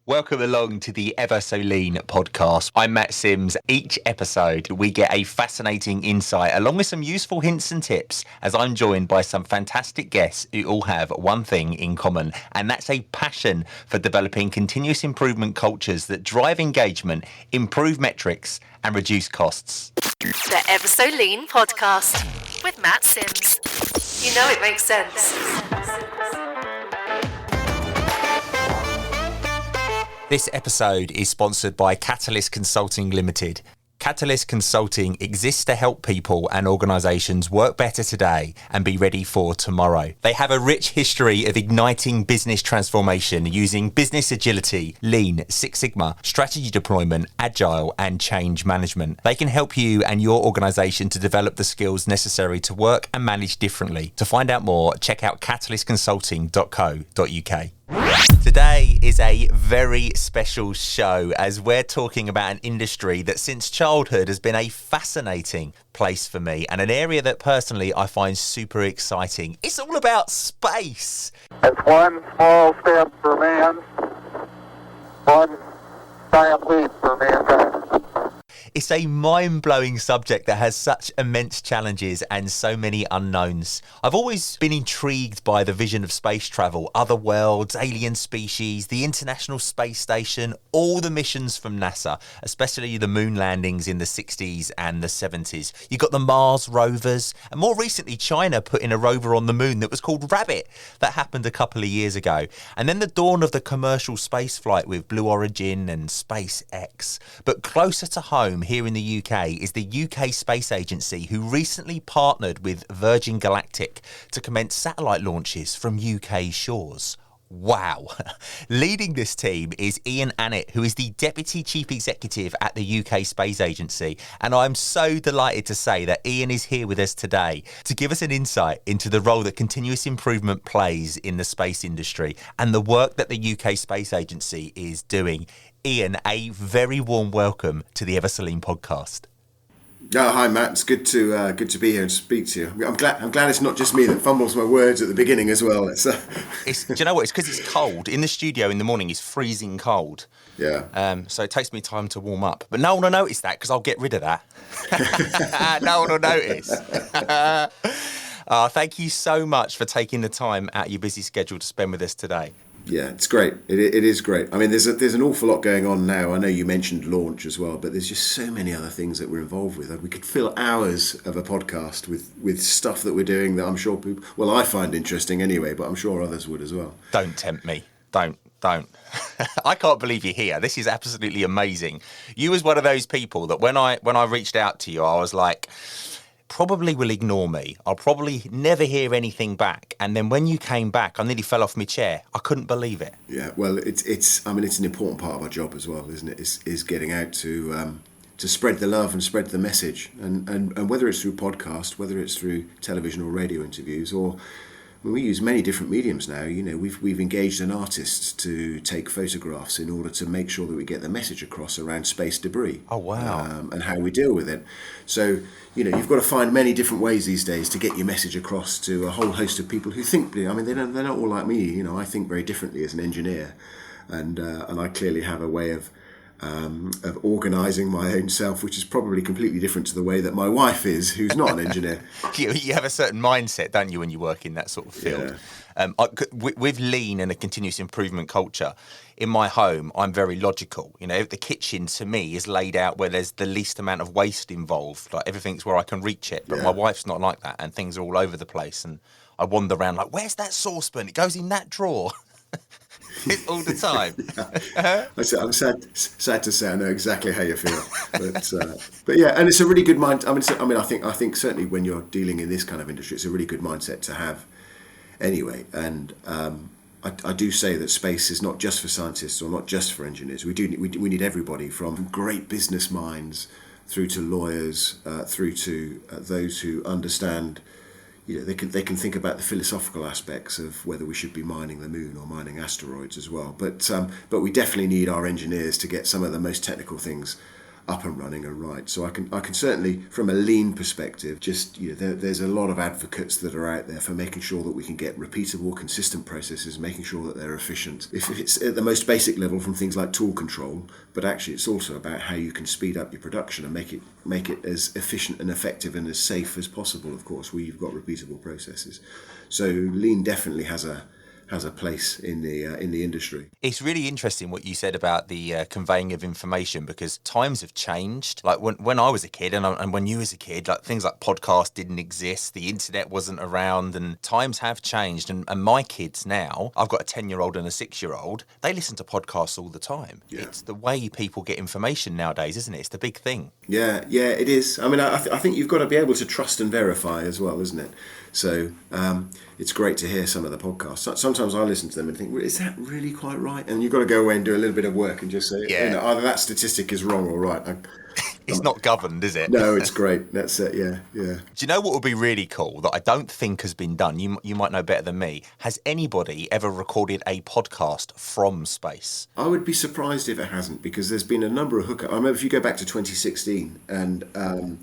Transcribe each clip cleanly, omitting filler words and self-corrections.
Welcome along to the Ever So Lean podcast. I'm Matt Sims. Each episode, we get a fascinating insight along with some useful hints and tips as I'm joined by some fantastic guests who all have one thing in common, and that's a passion for developing continuous improvement cultures that drive engagement, improve metrics, and reduce costs. The Ever So Lean podcast with Matt Sims. You know it makes sense. This episode is sponsored by Catalyst Consulting Limited. Catalyst Consulting exists to help people and organisations work better today and be ready for tomorrow. They have a rich history of igniting business transformation using business agility, lean, Six Sigma, strategy deployment, agile and change management. They can help you and your organisation to develop the skills necessary to work and manage differently. To find out more, check out catalystconsulting.co.uk. Today is a very special show as we're talking about an industry that since childhood has been a fascinating place for me and an area that personally I find super exciting. It's all about space. It's one small step for man, one giant leap for mankind. It's a mind-blowing subject that has such immense challenges and so many unknowns. I've always been intrigued by the vision of space travel, other worlds, alien species, the International Space Station, all the missions from NASA, especially the moon landings in the 60s and the 70s. You got the Mars rovers, and more recently China put in a rover on the moon that was called Rabbit. That happened a couple of years ago. And then the dawn of the commercial space flight with Blue Origin and SpaceX. But closer to home, here in the UK, is the UK Space Agency, who recently partnered with Virgin Galactic to commence satellite launches from UK shores. Wow. Leading this team is Ian Annett, who is the Deputy Chief Executive at the UK Space Agency. And I'm so delighted to say that Ian is here with us today to give us an insight into the role that continuous improvement plays in the space industry and the work that the UK Space Agency is doing. Ian, a very warm welcome to the Ever So Lean podcast. Oh, hi Matt, it's good to be here and speak to you. I'm glad it's not just me that fumbles my words at the beginning as well. Do you know what? It's because it's cold in the studio in the morning. It's freezing cold. Yeah. So it takes me time to warm up, but no one will notice that because I'll get rid of that. No one will notice. Thank you so much for taking the time out of your busy schedule to spend with us today. Yeah, it's great. It is great. I mean, there's an awful lot going on now. I know you mentioned launch as well, but there's just so many other things that we're involved with. We could fill hours of a podcast with stuff that we're doing that I'm sure people, well, I find interesting anyway, but I'm sure others would as well. Don't tempt me. Don't. I can't believe you're here. This is absolutely amazing. You was one of those people that when I reached out to you, I was like, probably will ignore me. I'll probably never hear anything back. And then when you came back, I nearly fell off my chair. I couldn't believe it. Yeah, well, it's an important part of our job as well, isn't it? Is getting out to spread the love and spread the message. And whether it's through podcast, whether it's through television or radio interviews, or we use many different mediums now. You know, we've engaged an artist to take photographs in order to make sure that we get the message across around space debris. Oh wow! And how we deal with it. So you've got to find many different ways these days to get your message across to a whole host of people who think. I mean, they're not all like me. I think very differently as an engineer, and I clearly have a way of organising my own self, which is probably completely different to the way that my wife is, who's not an engineer. You have a certain mindset, don't you, when you work in that sort of field? Yeah. With lean and a continuous improvement culture, in my home, I'm very logical. The kitchen to me is laid out where there's the least amount of waste involved. Like everything's where I can reach it. But my wife's not like that, and things are all over the place. And I wander around like, where's that saucepan? It goes in that drawer. All the time. I'm sad to say I know exactly how you feel, but yeah, and it's a really good mind. I think certainly when you're dealing in this kind of industry, it's a really good mindset to have. Anyway, and I do say that space is not just for scientists or not just for engineers. We need everybody from great business minds through to lawyers, through to those who understand. They can think about the philosophical aspects of whether we should be mining the moon or mining asteroids as well. But we definitely need our engineers to get some of the most technical things up and running and right. So I can certainly, from a lean perspective, just there's a lot of advocates that are out there for making sure that we can get repeatable, consistent processes, making sure that they're efficient. If it's at the most basic level from things like tool control, but actually it's also about how you can speed up your production and make it as efficient and effective and as safe as possible, of course, where you've got repeatable processes. So lean definitely has a place in the industry. It's really interesting what you said about the conveying of information, because times have changed. Like when I was a kid and when you was a kid, like things like podcasts didn't exist, the internet wasn't around, and times have changed. And my kids now, I've got a 10-year-old and a 6-year-old, they listen to podcasts all the time. Yeah. It's the way people get information nowadays, isn't it? It's the big thing. Yeah, it is. I mean, I think you've got to be able to trust and verify as well, isn't it? So it's great to hear some of the podcasts. Sometimes I listen to them and think, well, is that really quite right? And you've got to go away and do a little bit of work and just say, either that statistic is wrong or right. It's not governed, is it? No, it's great. That's it, yeah. Do you know what would be really cool that I don't think has been done? You might know better than me. Has anybody ever recorded a podcast from space? I would be surprised if it hasn't, because there's been a number of hookups. I remember if you go back to 2016 and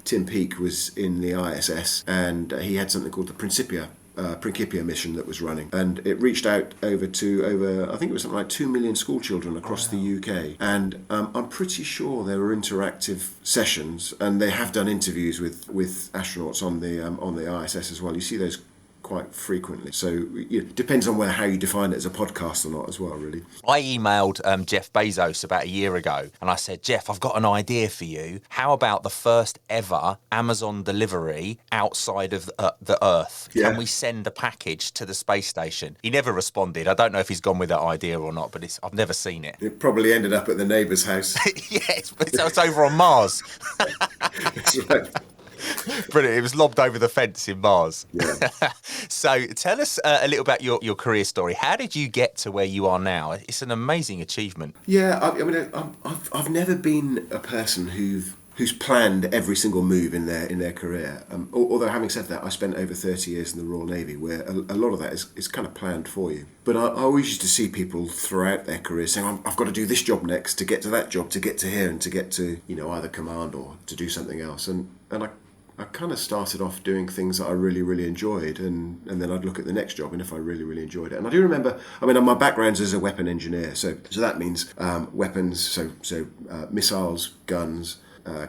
Tim Peake was in the ISS and he had something called the Principia mission that was running, and it reached out over I think it was something like 2 million school children across the UK, and I'm pretty sure there were interactive sessions, and they have done interviews with astronauts on the ISS as well. You see those quite frequently. So it depends on how you define it as a podcast or not as well, really. I emailed Jeff Bezos about a year ago and I said, Jeff, I've got an idea for you. How about the first ever Amazon delivery outside of the Earth? Yeah. Can we send a package to the space station? He never responded. I don't know if he's gone with that idea or not, but I've never seen it. It probably ended up at the neighbour's house. Yeah, it's over on Mars. That's right. Brilliant. It was lobbed over the fence in Mars. Yeah. So tell us a little about your career story. How did you get to where you are now? It's an amazing achievement. Yeah, I mean, I've never been a person who's planned every single move in their career. Although having said that, I spent over 30 years in the Royal Navy, where a lot of that is kind of planned for you. But I always used to see people throughout their career saying, I've got to do this job next to get to that job, to get to here, and to get to either command or to do something else. And I kind of started off doing things that I really, really enjoyed, and then I'd look at the next job, and if I really, really enjoyed it. And I do remember, I mean, my background's as a weapon engineer, so that means weapons, so missiles, guns,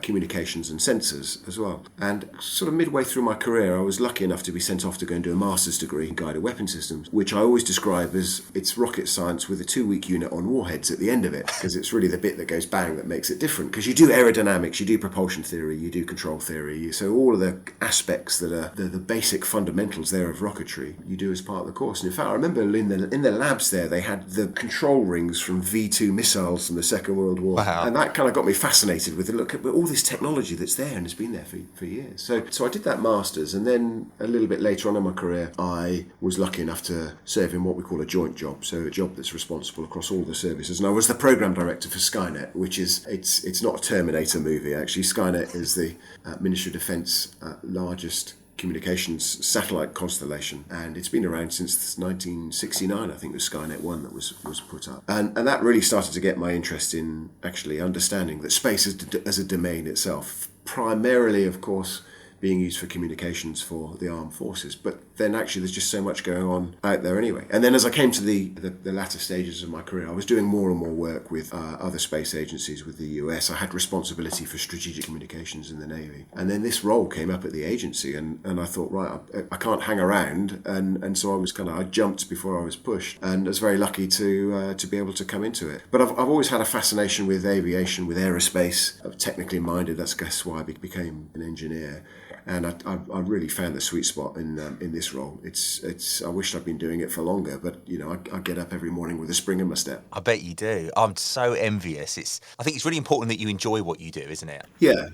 communications and sensors as well. And sort of midway through my career, I was lucky enough to be sent off to go and do a master's degree in guided weapon systems, which I always describe as it's rocket science with a 2-week unit on warheads at the end of it, because it's really the bit that goes bang that makes it different. Because you do aerodynamics, you do propulsion theory, you do control theory, so all of the aspects that are the basic fundamentals there of rocketry, you do as part of the course. And in fact, I remember in the labs there, they had the control rings from V2 missiles from the Second World War. Wow. And that kind of got me fascinated with the look at all this technology that's there and has been there for years. So I did that master's, and then a little bit later on in my career, I was lucky enough to serve in what we call a joint job, so a job that's responsible across all the services. And I was the program director for Skynet, which is it's not a Terminator movie actually. Skynet is the Ministry of Defence largest communications satellite constellation, and it's been around since 1969. I think it was Skynet 1 that was put up, and that really started to get my interest in actually understanding that space as a domain itself, primarily of course being used for communications for the armed forces, but then actually there's just so much going on out there anyway. And then as I came to the latter stages of my career, I was doing more and more work with other space agencies with the US. I had responsibility for strategic communications in the Navy. And then this role came up at the agency, and I thought, right, I can't hang around. And so I jumped before I was pushed, and I was very lucky to be able to come into it. But I've always had a fascination with aviation, with aerospace. I'm technically minded. That's why I became an engineer. And I really found the sweet spot in this role. It's I wish I'd been doing it for longer, but I get up every morning with a spring in my step. I bet you do. I'm so envious. I think it's really important that you enjoy what you do, isn't it? Yeah,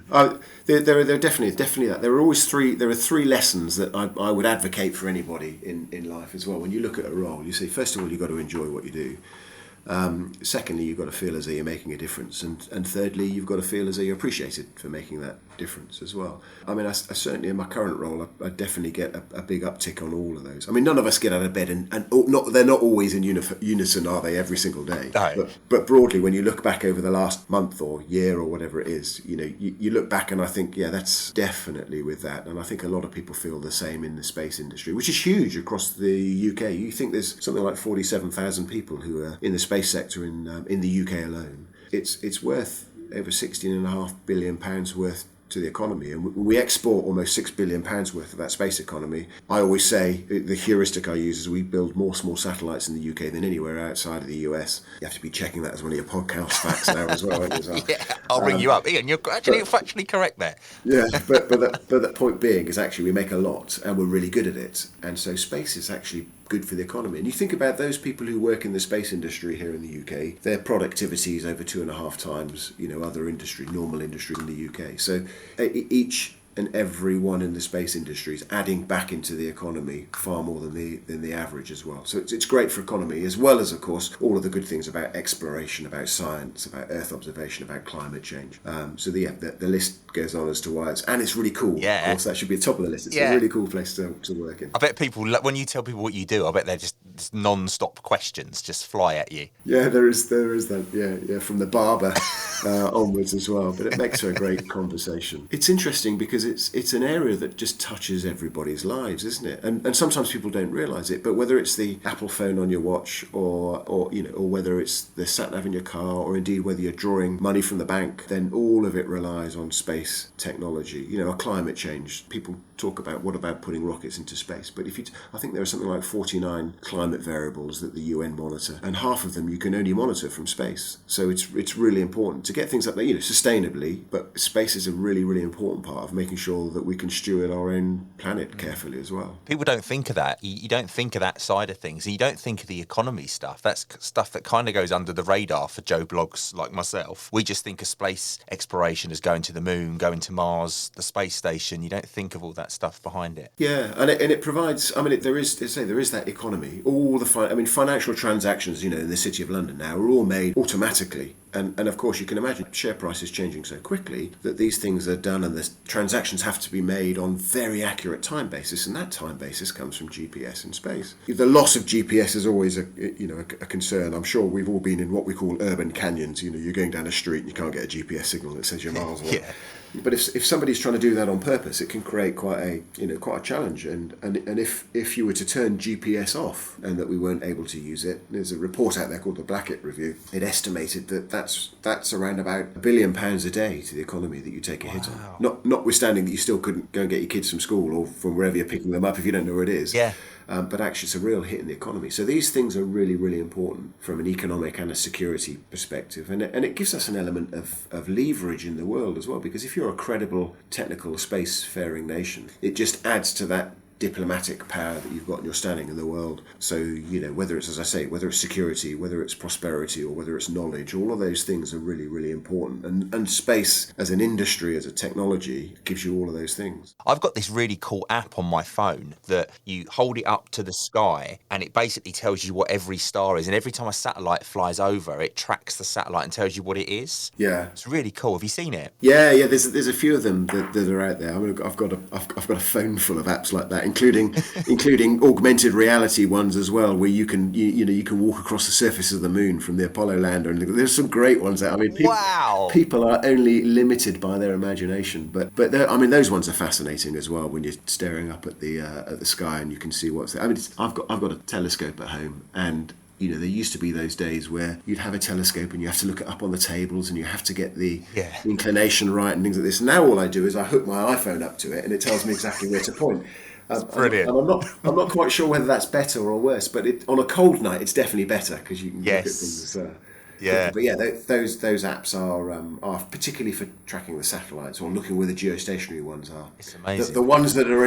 there are definitely that. There are three lessons that I would advocate for anybody in life as well. When you look at a role, you say first of all you've got to enjoy what you do. Secondly, you've got to feel as though you're making a difference, and thirdly, you've got to feel as though you're appreciated for making that difference as well. I mean, I certainly in my current role, I definitely get a big uptick on all of those. I mean, none of us get out of bed, and they're not always in unison, are they, every single day? No. But broadly, when you look back over the last month or year or whatever it is, you look back and I think, yeah, that's definitely with that. And I think a lot of people feel the same in the space industry, which is huge across the UK. You think there's something like 47,000 people who are in the space sector in the UK alone. It's worth over £16.5 billion worth to the economy, and we export almost £6 billion worth of that space economy. I always say the heuristic I use is we build more small satellites in the UK than anywhere outside of the US. You have to be checking that as one of your podcast facts now as well. Yeah, I'll ring you up, Ian. You're actually factually correct there. Yeah, but the point being is actually we make a lot and we're really good at it, and so space is actually good for the economy. And you think about those people who work in the space industry here in the UK, their productivity is over 2.5 times, other normal industry in the UK. So each and every one in the space industry is adding back into the economy far more than the average as well. So it's great for economy, as well as, of course, all of the good things about exploration, about science, about Earth observation, about climate change. So the list goes on as to why it's really cool. Yeah. Of course, that should be top of the list. It's a really cool place to work in. I bet people, when you tell people what you do, I bet they're just non-stop questions just fly at you. Yeah, there is that. Yeah, from the barber onwards as well. But it makes for a great conversation. It's interesting because it's an area that just touches everybody's lives, isn't it? And sometimes people don't realise it. But whether it's the Apple phone on your watch, or whether it's the sat nav in your car, or indeed whether you're drawing money from the bank, then all of it relies on space technology. Climate change. People talk about what about putting rockets into space, but I think there are something like 49 climate variables that the UN monitor, and half of them you can only monitor from space. So it's really important to get things up there, sustainably. But space is a really, really important part of making sure that we can steward our own planet carefully as well. People don't think of that. You don't think of that side of things. And you don't think of the economy stuff. That's stuff that kind of goes under the radar for Joe Blogs like myself. We just think of space exploration as going to the moon, going to Mars, the space station. You don't think of all that stuff behind it. Yeah, and it provides. I mean, there is that economy. All the financial transactions, in the City of London now are all made automatically. And of course, you can imagine share prices changing so quickly that these things are done, and the transactions have to be made on very accurate time basis, and that time basis comes from GPS in space. The loss of GPS is always a concern. I'm sure we've all been in what we call urban canyons. You're going down a street and you can't get a GPS signal that says you're miles away. Yeah. But if somebody's trying to do that on purpose, it can create quite a challenge. And if you were to turn GPS off and that we weren't able to use it, there's a report out there called the Blackett Review. It estimated that's around about £1 billion a day to the economy that you take a hit on. Notwithstanding that you still couldn't go and get your kids from school or from wherever you're picking them up if you don't know where it is. Yeah. But actually it's a real hit in the economy. So these things are really, really important from an economic and a security perspective. And it gives us an element of leverage in the world as well, because if you're a credible technical spacefaring nation, it just adds to that diplomatic power that you've got in your standing in the world. So, whether it's, as I say, whether it's security, whether it's prosperity, or whether it's knowledge, all of those things are really, really important. And space as an industry, as a technology, gives you all of those things. I've got this really cool app on my phone that you hold it up to the sky and it basically tells you what every star is. And every time a satellite flies over, it tracks the satellite and tells you what it is. Yeah. It's really cool. Have you seen it? Yeah. There's a few of them that are out there. I mean, I've got a phone full of apps like that, including augmented reality ones as well, where you can walk across the surface of the moon from the Apollo lander, and there's some great ones there. I mean, people are only limited by their imagination, but those ones are fascinating as well when you're staring up at the sky and you can see what's there. I mean, I've got a telescope at home, and there used to be those days where you'd have a telescope and you have to look it up on the tables and you have to get the inclination right and things like this. Now all I do is I hook my iPhone up to it and it tells me exactly where to point. Brilliant. And I'm not quite sure whether that's better or worse, but on a cold night it's definitely better because you can look at things. But yeah, those apps are particularly for tracking the satellites or looking where the geostationary ones are. It's amazing. The ones that are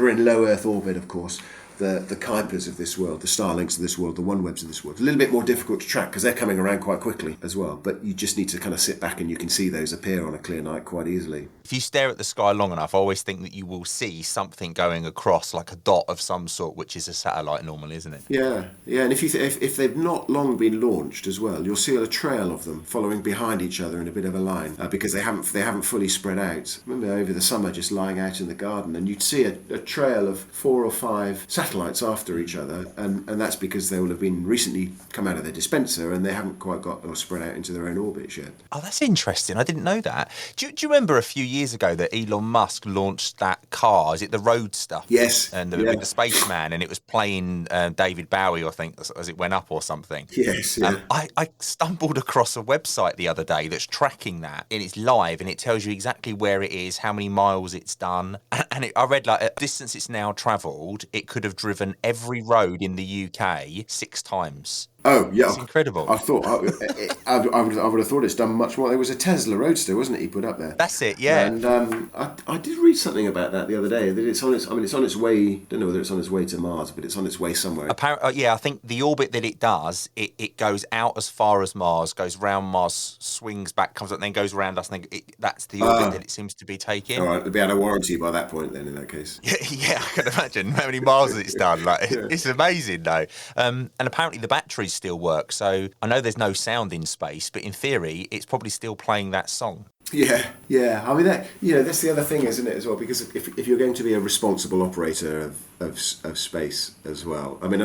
in low Earth orbit, of course, the Kuipers of this world, the Starlinks of this world, the OneWebs of this world. A little bit more difficult to track because they're coming around quite quickly as well. But you just need to kind of sit back and you can see those appear on a clear night quite easily. If you stare at the sky long enough, I always think that you will see something going across, like a dot of some sort, which is a satellite normally, isn't it? Yeah, and if they've not long been launched as well, you'll see a trail of them following behind each other in a bit of a line because they haven't fully spread out. I remember over the summer just lying out in the garden, and you'd see a trail of 4 or 5 satellites after each other, and that's because they will have been recently come out of their dispenser and they haven't quite got or spread out into their own orbits yet. Oh, that's interesting. I didn't know that. Do you remember a few years ago that Elon Musk launched that car? Is it the Roadster? Yes. And with the spaceman, and it was playing David Bowie, I think, as it went up or something. Yes, yeah. I stumbled across a website the other day that's tracking that, and it's live, and it tells you exactly where it is, how many miles it's done. And I read, like, at distance it's now travelled, it could have driven every road in the UK 6 times. Oh, yeah. It's incredible. I thought I would have thought it's done much more. There was a Tesla Roadster, wasn't it, he put up there? That's it, yeah. And I did read something about that the other day. That it's on its way. Don't know whether it's on its way to Mars, but it's on its way somewhere. Apparently, I think the orbit that it does, it goes out as far as Mars, goes round Mars, swings back, comes up, and then goes around us. And then that's the orbit that it seems to be taking. All right, it'll be out of warranty by that point. Then, in that case. Yeah, I can imagine how many miles it's done. Like, it's amazing, though. And apparently the batteries still work. So I know there's no sound in space, but in theory, it's probably still playing that song. Yeah. I mean, that's the other thing, isn't it, as well? Because if you're going to be a responsible operator of space as well, I mean,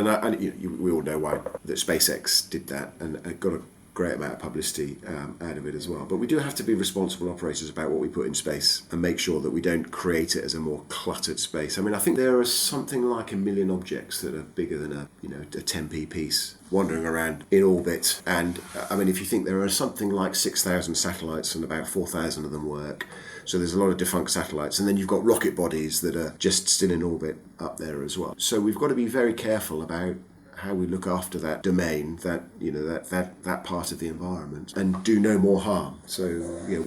we all know why that SpaceX did that and got a great amount of publicity out of it as well. But we do have to be responsible operators about what we put in space and make sure that we don't create it as a more cluttered space. I mean, I think there are something like 1 million objects that are bigger than a 10p piece wandering around in orbit. And I mean, if you think there are something like 6,000 satellites and about 4,000 of them work, so there's a lot of defunct satellites, and then you've got rocket bodies that are just still in orbit up there as well. So we've got to be very careful about how we look after that domain, that part of the environment, and do no more harm. So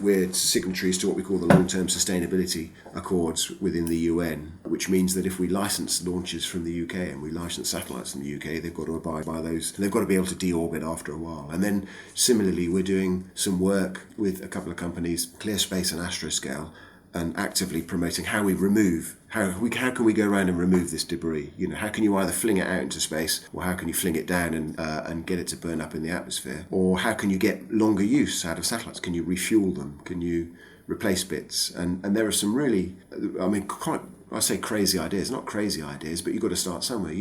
we're signatories to what we call the Long-Term Sustainability Accords within the UN, which means that if we license launches from the UK and we license satellites from the UK, they've got to abide by those, and they've got to be able to deorbit after a while. And then similarly, we're doing some work with a couple of companies, ClearSpace and Astroscale, and actively promoting how we remove, how can we go around and remove this debris? How can you either fling it out into space, or how can you fling it down and get it to burn up in the atmosphere? Or how can you get longer use out of satellites? Can you refuel them? Can you replace bits? And there are some really, I mean, I say crazy ideas, not crazy ideas, but you've got to start somewhere.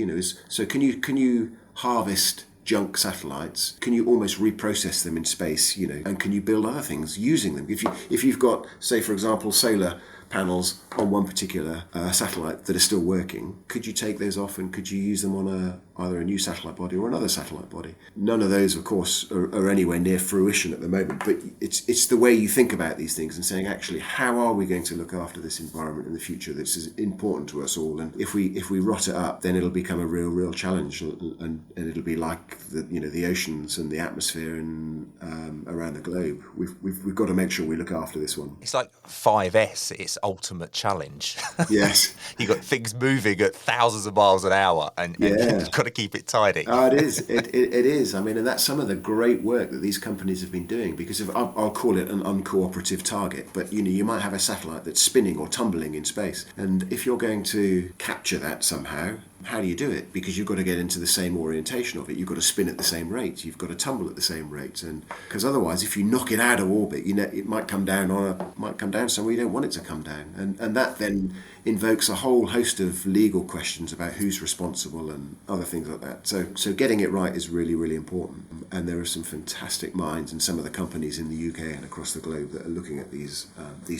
So can you harvest junk satellites? Can you almost reprocess them in space, and can you build other things using them? If you've got, say, for example, solar panels on one particular satellite that are still working, could you take those off and could you use them on either a new satellite body or another satellite body? None of those, of course, are anywhere near fruition at the moment, but it's the way you think about these things and saying, actually, how are we going to look after this environment in the future that's as important to us all? And if we rot it up, then it'll become a real challenge, and it'll be like the oceans and the atmosphere and around the globe. We've got to make sure we look after this one. It's like 5S, it's ultimate challenge. Yes. You've got things moving at thousands of miles an hour, and you've got to keep it tidy. It is. It is. I mean, and that's some of the great work that these companies have been doing, because I'll call it an uncooperative target, but you might have a satellite that's spinning or tumbling in space, and if you're going to capture that somehow, how do you do it? Because you've got to get into the same orientation of it. You've got to spin at the same rate. You've got to tumble at the same rate. And because otherwise, if you knock it out of orbit, it might come down somewhere you don't want it to come down. And that then invokes a whole host of legal questions about who's responsible and other things like that. So getting it right is really, really important. And there are some fantastic minds in some of the companies in the UK and across the globe that are looking at these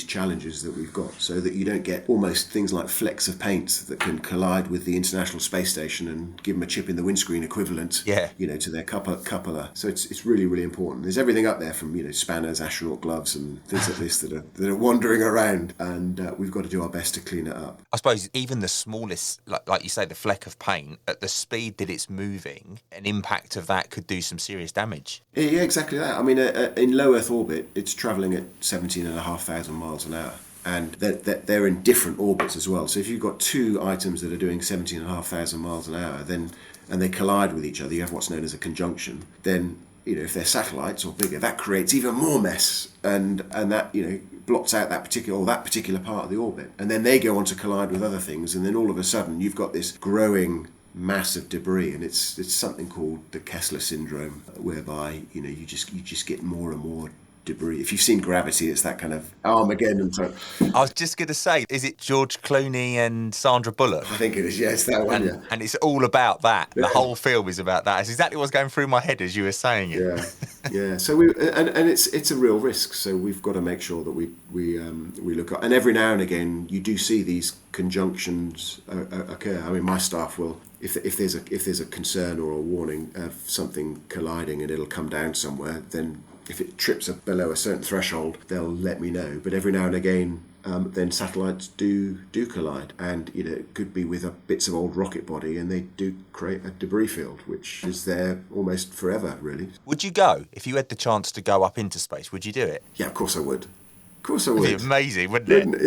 challenges that we've got, so that you don't get almost things like flecks of paint that can collide with the International Space Station and give them a chip in the windscreen equivalent, to their cupola. So it's really, really important. There's everything up there from spanners, astronaut gloves, and things like this that are wandering around, and we've got to do our best to clean it up. I suppose even the smallest, like you say, the fleck of paint, at the speed that it's moving, an impact of that could do some serious damage. Yeah, exactly that. I mean, in low Earth orbit, it's travelling at 17,500 miles an hour. and they're in different orbits as well. So if you've got two items that are doing 17,500 miles an hour, then and they collide with each other, you have what's known as a conjunction. Then if they're satellites or bigger, that creates even more mess, and that blots out that particular part of the orbit, and then they go on to collide with other things, and then all of a sudden you've got this growing mass of debris, and it's something called the Kessler syndrome, whereby you just get more and more debris. If you've seen Gravity, it's that kind of Armageddon type. I was just going to say, is it George Clooney and Sandra Bullock? I think it is, yeah, it's that one, and it's all about that. The whole film is about that. It's exactly what's going through my head as you were saying it. Yeah. So it's a real risk. So we've got to make sure that we look at, and every now and again you do see these conjunctions occur. I mean, my staff will, if there's a concern or a warning of something colliding and it'll come down somewhere, then if it trips up below a certain threshold, they'll let me know. But every now and again, then satellites do collide, and it could be with bits of old rocket body, and they do create a debris field, which is there almost forever, really. Would you go if you had the chance to go up into space? Would you do it? Yeah, of course I would. Of course I would. It'd be amazing, wouldn't it?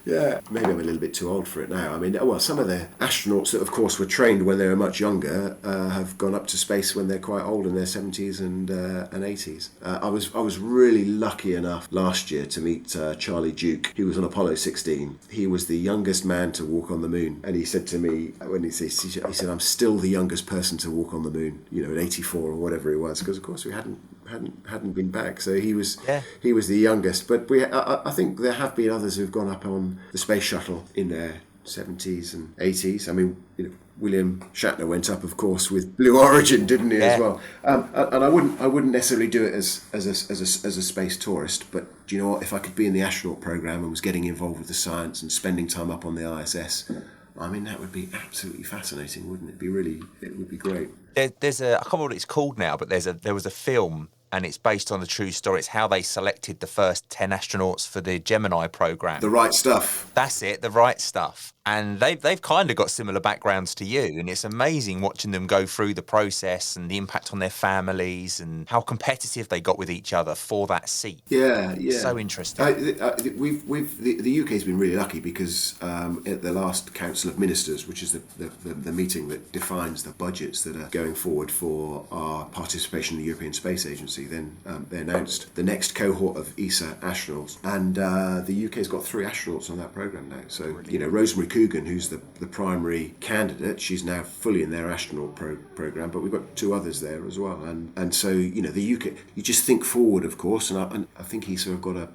Yeah. Maybe I'm a little bit too old for it now. I mean, well, some of the astronauts that, of course, were trained when they were much younger have gone up to space when they're quite old, in their 70s and 80s. I was really lucky enough last year to meet Charlie Duke. He was on Apollo 16. He was the youngest man to walk on the moon, and he said to me when he said, "I'm still the youngest person to walk on the moon." At 84 or whatever he was, because of course we hadn't been back. So he was the youngest, but I think there have been others who've gone up on the space shuttle in their 70s and 80s. I mean, William Shatner went up, of course, with Blue Origin, didn't he, as well? And I wouldn't necessarily do it as a space tourist. But do you know what? If I could be in the astronaut program and was getting involved with the science and spending time up on the ISS, I mean, that would be absolutely fascinating, wouldn't it? It would be great. There's I can't remember what it's called now, but there was a film, and it's based on a true story. It's how they selected the first 10 astronauts for the Gemini program. The Right Stuff. That's it, The Right Stuff. And they've kind of got similar backgrounds to you, and it's amazing watching them go through the process and the impact on their families and how competitive they got with each other for that seat. Yeah. So interesting. The UK's been really lucky because at the last Council of Ministers, which is the meeting that defines the budgets that are going forward for our participation in the European Space Agency, then they announced the next cohort of ESA astronauts, and the UK's got 3 astronauts on that programme now. So, Rosemary Coogan, who's the primary candidate, she's now fully in their astronaut programme, but we've got 2 others there as well. And so, the UK, you just think forward, of course, and I think he's sort of got a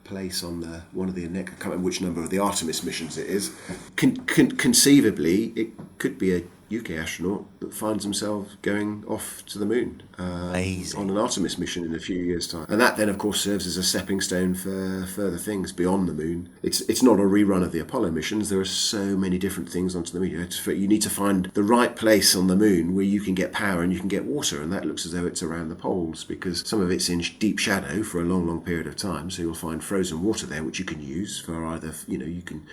place on one of the, I can't remember which number of the Artemis missions it is. Conceivably, it could be a UK astronaut that finds himself going off to the moon on an Artemis mission in a few years' time. And that then, of course, serves as a stepping stone for further things beyond the moon. It's not a rerun of the Apollo missions. There are so many different things onto the moon. You need to find the right place on the moon where you can get power and you can get water, and that looks as though it's around the poles, because some of it's in deep shadow for a long, long period of time. So you'll find frozen water there, which you can use for either, you can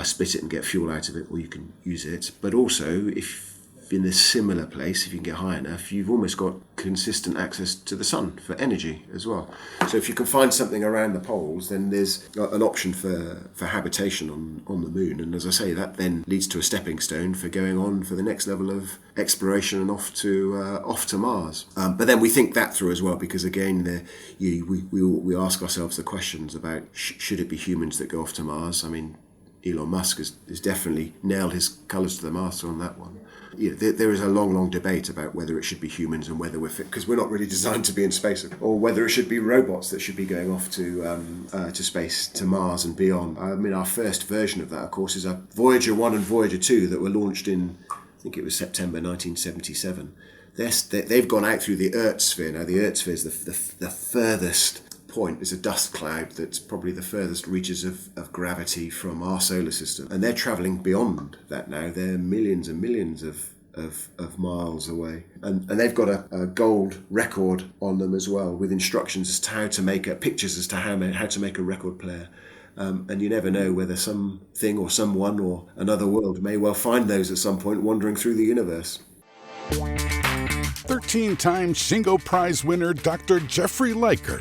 split it and get fuel out of it, or you can use it. But also, if in a similar place, if you can get high enough, you've almost got consistent access to the sun for energy as well. So if you can find something around the poles, then there's an option for habitation on the moon. And as I say, that then leads to a stepping stone for going on for the next level of exploration and off to Mars. But then we think that through as well, because again, we ask ourselves the questions about should it be humans that go off to Mars? I mean, Elon Musk has definitely nailed his colours to the mast on that one. There is a long debate about whether it should be humans and whether we're fit, because we're not really designed to be in space, or whether it should be robots that should be going off to space, to Mars and beyond. I mean, our first version of that, of course, is Voyager 1 and Voyager 2 that were launched in, I think it was September 1977. They've gone out through the Earth sphere. Now, the Earth sphere is the furthest point. Is a dust cloud that's probably the furthest reaches of gravity from our solar system, and they're travelling beyond that now. They're millions and millions of miles away, and they've got a gold record on them as well, with instructions as to how to make pictures as to how to make a record player. And you never know whether something or someone or another world may well find those at some point wandering through the universe. 13-time Shingo Prize winner Dr. Jeffrey Leiker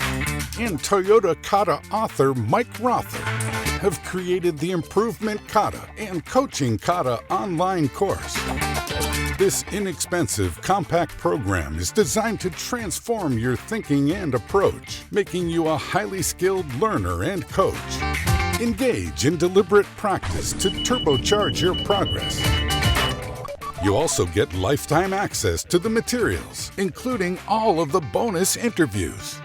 and Toyota Kata author Mike Rother have created the Improvement Kata and Coaching Kata online course. This inexpensive, compact program is designed to transform your thinking and approach, making you a highly skilled learner and coach. Engage in deliberate practice to turbocharge your progress. You also get lifetime access to the materials, including all of the bonus interviews.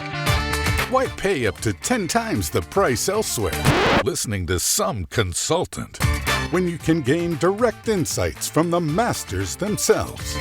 Why pay up to 10 times the price elsewhere, listening to some consultant, when you can gain direct insights from the masters themselves?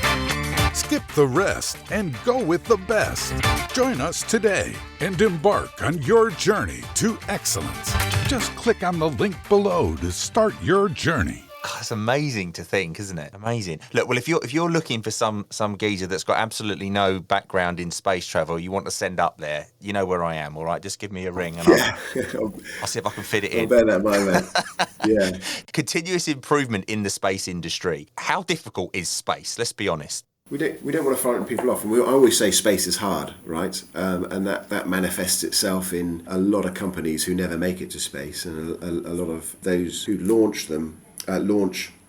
Skip the rest and go with the best. Join us today and embark on your journey to excellence. Just click on the link below to start your journey. It's amazing to think, isn't it? Amazing. Look, well, if you're looking for some geezer that's got absolutely no background in space travel, you want to send up there, you know where I am, all right? Just give me a ring and I'll see if I can fit it in. I'll bear that in mind, mate. Yeah. Continuous improvement in the space industry. How difficult is space? Let's be honest. We don't want to frighten people off, and I always say space is hard, right? And that manifests itself in a lot of companies who never make it to space, and a lot of those who launch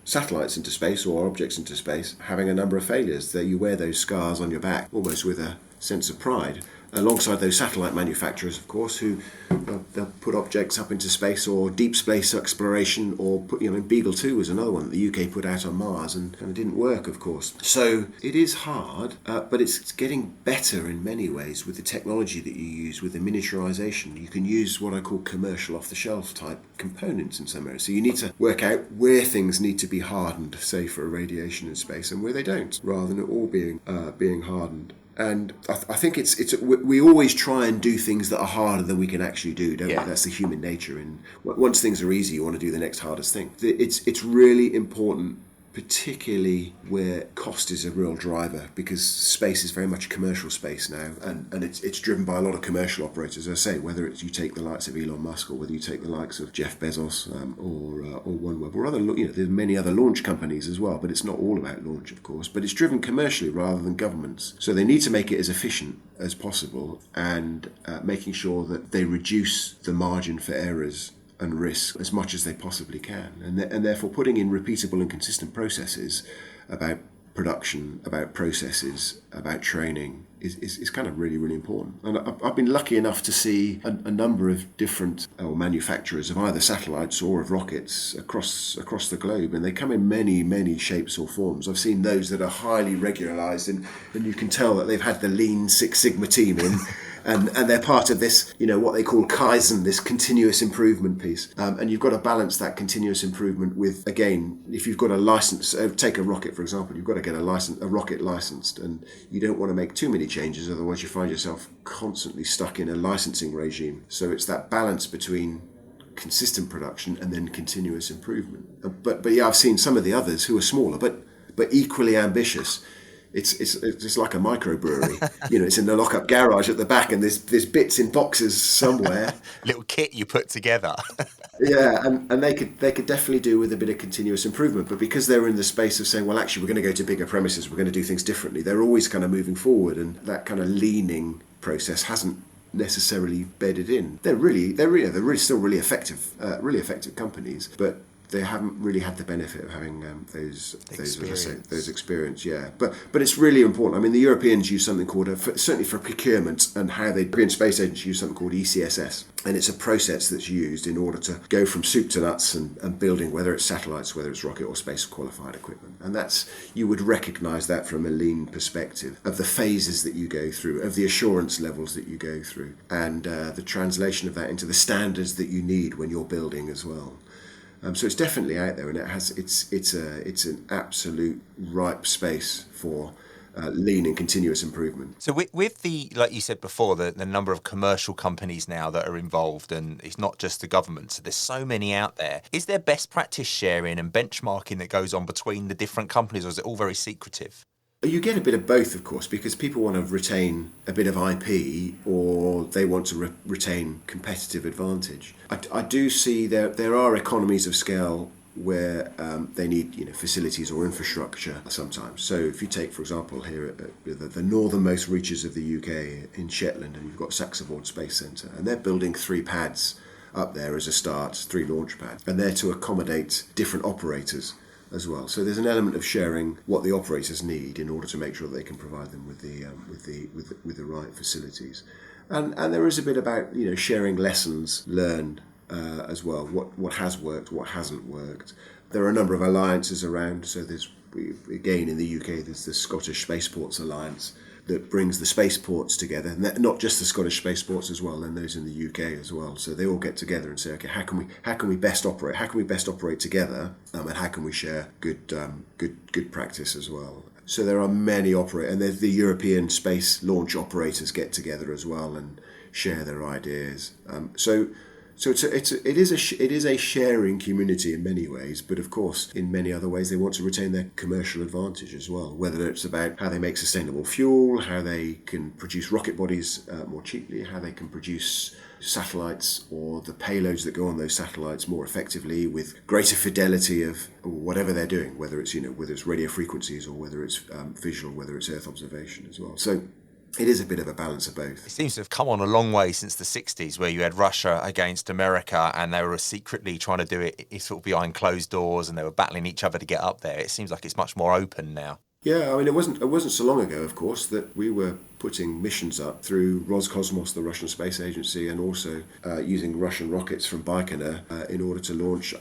satellites into space or objects into space having a number of failures. That you wear those scars on your back almost with a sense of pride. Alongside those satellite manufacturers, of course, who they'll put objects up into space or deep space exploration, or put, Beagle 2 was another one that the UK put out on Mars and it didn't work, of course. So it is hard, but it's getting better in many ways with the technology that you use, with the miniaturization. You can use what I call commercial off-the-shelf type components in some areas. So you need to work out where things need to be hardened, say for irradiation in space, and where they don't, rather than it all being hardened. And I think we always try and do things that are harder than we can actually do, don't we? That's the human nature. And once things are easy, you want to do the next hardest thing. It's really important, particularly where cost is a real driver, because space is very much a commercial space now, and it's driven by a lot of commercial operators. As I say, whether it's you take the likes of Elon Musk, or whether you take the likes of Jeff Bezos, or OneWeb, or other, there's many other launch companies as well. But it's not all about launch, of course. But it's driven commercially rather than governments. So they need to make it as efficient as possible, and making sure that they reduce the margin for errors and risk as much as they possibly can, and therefore putting in repeatable and consistent processes about production, about processes, about training is kind of really, really important. And I've been lucky enough to see a number of different manufacturers of either satellites or of rockets across the globe, and they come in many, many shapes or forms. I've seen those that are highly regularized, and you can tell that they've had the Lean Six Sigma team in. And they're part of this, what they call Kaizen, this continuous improvement piece. And you've got to balance that continuous improvement with, again, if you've got a license, take a rocket, for example, you've got to get a rocket licensed, and you don't want to make too many changes, otherwise you find yourself constantly stuck in a licensing regime. So it's that balance between consistent production and then continuous improvement. But yeah, I've seen some of the others who are smaller, but equally ambitious. It's like a microbrewery. It's in the lock-up garage at the back, and there's bits in boxes somewhere. Little kit you put together. Yeah, and they could definitely do with a bit of continuous improvement. But because they're in the space of saying, well, actually, we're going to go to bigger premises, we're going to do things differently, they're always kind of moving forward, and that kind of leaning process hasn't necessarily bedded in. They're still really effective companies, but they haven't really had the benefit of having those experience. Yeah, but it's really important. I mean, the Europeans use something called certainly for procurement, and how the European Space Agency use something called ECSS, and it's a process that's used in order to go from soup to nuts and building, whether it's satellites, whether it's rocket or space qualified equipment. And you would recognise that from a lean perspective of the phases that you go through, of the assurance levels that you go through, and the translation of that into the standards that you need when you're building as well. So it's definitely out there, and it's an absolute ripe space for lean and continuous improvement. So with the, like you said before, the number of commercial companies now that are involved, and it's not just the government, so there's so many out there. Is there best practice sharing and benchmarking that goes on between the different companies, or is it all very secretive? You get a bit of both, of course, because people want to retain a bit of IP, or they want to retain competitive advantage. I do see there are economies of scale where they need facilities or infrastructure sometimes. So if you take, for example, here at the northernmost reaches of the UK in Shetland, and you've got Saxavord Space Centre, and they're building 3 pads up there as a start, 3 launch pads, and they're to accommodate different operators as well. So there's an element of sharing what the operators need in order to make sure that they can provide them with the right facilities. And there is a bit about sharing lessons learned as well. What has worked, what hasn't worked. There are a number of alliances around. So again in the UK there's the Scottish Spaceports Alliance that brings the spaceports together, and not just the Scottish spaceports as well, and those in the UK as well. So they all get together and say, okay, how can we best operate? How can we best operate together? And how can we share good practice as well? So there are many operators, and the European space launch operators get together as well and share their ideas. So it is a sharing community in many ways, but of course in many other ways they want to retain their commercial advantage as well, whether it's about how they make sustainable fuel, how they can produce rocket bodies more cheaply, how they can produce satellites or the payloads that go on those satellites more effectively with greater fidelity of whatever they're doing, whether it's radio frequencies or whether it's visual, whether it's Earth observation as well. So it is a bit of a balance of both. It seems to have come on a long way since the 60s, where you had Russia against America and they were secretly trying to do it sort of behind closed doors and they were battling each other to get up there. It seems like it's much more open now. Yeah, I mean, it wasn't so long ago, of course, that we were putting missions up through Roscosmos, the Russian space agency, and also using Russian rockets from Baikonur in order to launch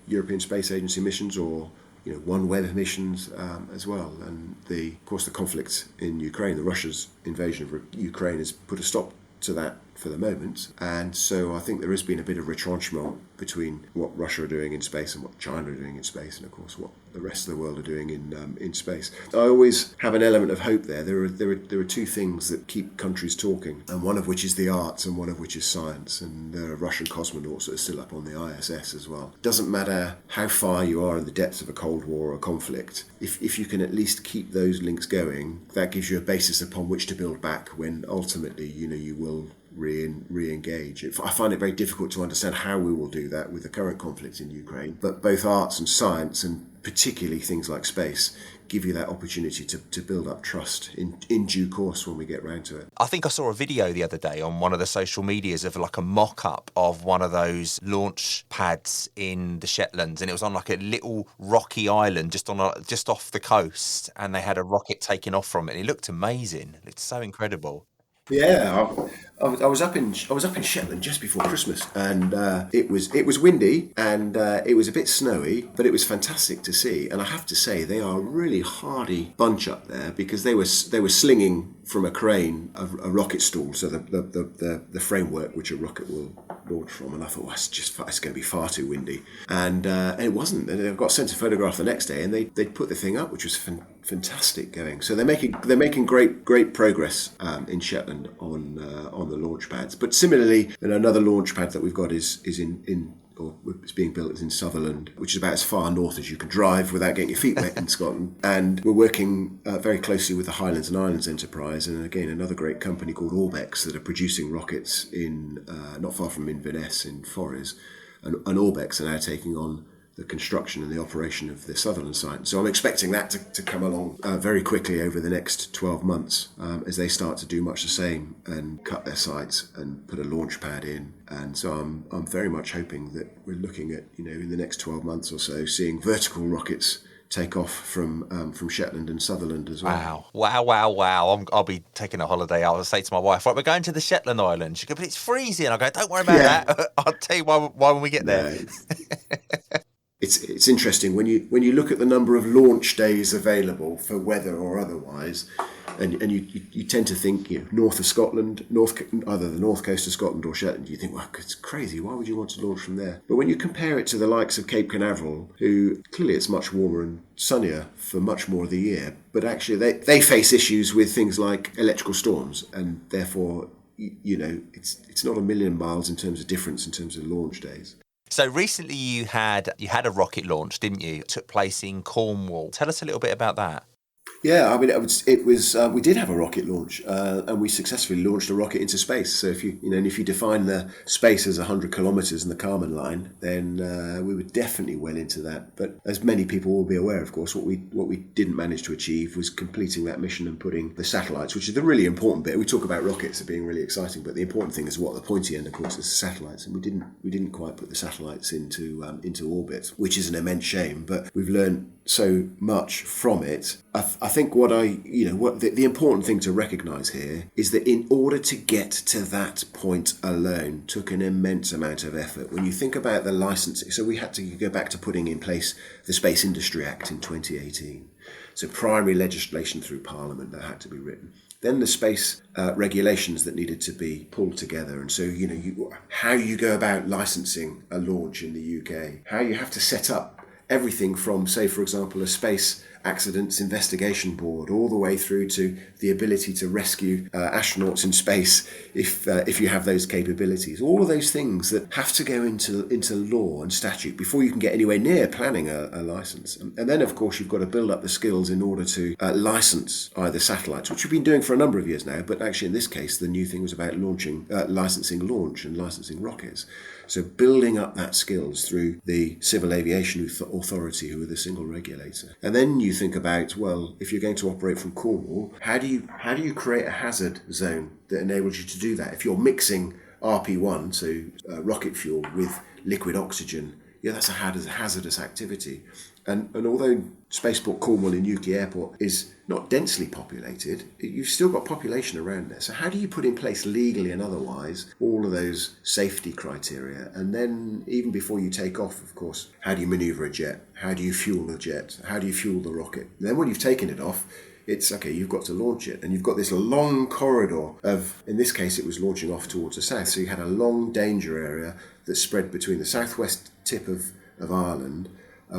European Space Agency missions or OneWeb missions as well. And of course the conflict in Ukraine, Russia's invasion of Ukraine, has put a stop to that for the moment. And so I think there has been a bit of retrenchment between what Russia are doing in space and what China are doing in space, and of course what the rest of the world are doing in space. I always have an element of hope there. There are two things that keep countries talking, and one of which is the arts and one of which is science. And there are Russian cosmonauts that are still up on the ISS as well. Doesn't matter how far you are in the depths of a Cold War or a conflict, if you can at least keep those links going, that gives you a basis upon which to build back when ultimately you will re-engage. I find it very difficult to understand how we will do that with the current conflict in Ukraine, but both arts and science, and particularly things like space, give you that opportunity to build up trust in due course when we get round to it. I think I saw a video the other day on one of the social medias of like a mock-up of one of those launch pads in the Shetlands, and it was on like a little rocky island just off the coast, and they had a rocket taking off from it. It looked amazing. It looked so incredible. Yeah, I was up in Shetland just before Christmas, and it was windy and it was a bit snowy, but it was fantastic to see. And I have to say, they are a really hardy bunch up there, because they were slinging from a crane a rocket stool, so the framework which a rocket will launch from. And I thought, it's going to be far too windy, and it wasn't. And I got sent a photograph the next day, and they put the thing up, which was fantastic going. So they're making great progress in Shetland on the launch pads. But similarly, another launch pad that we've got is it's being built in Sutherland, which is about as far north as you can drive without getting your feet wet in Scotland. And we're working very closely with the Highlands and Islands Enterprise, and again another great company called Orbex that are producing rockets in not far from Inverness in Forres, and Orbex are now taking on the construction and the operation of the Sutherland site. So I'm expecting that to come along very quickly over the next 12 months as they start to do much the same and cut their sites and put a launch pad in. And so I'm very much hoping that we're looking at, in the next 12 months or so, seeing vertical rockets take off from Shetland and Sutherland as well. Wow. I'll be taking a holiday. I'll say to my wife, right, we're going to the Shetland Islands. She goes, but it's freezing. I go, don't worry about that. I'll tell you why when we get there. It's interesting when you look at the number of launch days available for weather or otherwise, and you tend to think north of Scotland, either the north coast of Scotland or Shetland. You think, well, it's crazy. Why would you want to launch from there? But when you compare it to the likes of Cape Canaveral, who clearly it's much warmer and sunnier for much more of the year, but actually they face issues with things like electrical storms, and therefore it's not a million miles in terms of difference in terms of launch days. So recently you had a rocket launch, didn't you? It took place in Cornwall. Tell us a little bit about that. Yeah, I mean, we did have a rocket launch, and we successfully launched a rocket into space. So if you define the space as 100 kilometres in the Kármán line, then we were definitely well into that. But as many people will be aware, of course, what we didn't manage to achieve was completing that mission and putting the satellites, which is the really important bit. We talk about rockets as being really exciting, but the important thing is what the pointy end, of course, is the satellites, and we didn't quite put the satellites into orbit, which is an immense shame. But we've learned so much from it. I think the important thing to recognise here is that in order to get to that point alone took an immense amount of effort. When you think about the licensing, so we had to go back to putting in place the Space Industry Act in 2018. So primary legislation through Parliament that had to be written. Then the space regulations that needed to be pulled together. And so, how you go about licensing a launch in the UK, how you have to set up everything from, say, for example, a space accidents investigation board, all the way through to the ability to rescue astronauts in space if you have those capabilities. All of those things that have to go into law and statute before you can get anywhere near planning a license. And then, of course, you've got to build up the skills in order to license either satellites, which we've been doing for a number of years now. But actually, in this case, the new thing was about licensing launch and licensing rockets. So building up that skills through the Civil Aviation Authority, who are the single regulator. And then you think about, well, if you're going to operate from Cornwall, how do you create a hazard zone that enables you to do that? If you're mixing RP1, so rocket fuel, with liquid oxygen, that's a hazardous activity. And although Spaceport Cornwall in Newquay Airport is not densely populated, you've still got population around there. So how do you put in place legally and otherwise all of those safety criteria? And then even before you take off, of course, how do you manoeuvre a jet? How do you fuel the jet? How do you fuel the rocket? And then when you've taken it off, it's okay, you've got to launch it. And you've got this long corridor of, in this case, it was launching off towards the south. So you had a long danger area that spread between the southwest tip of Ireland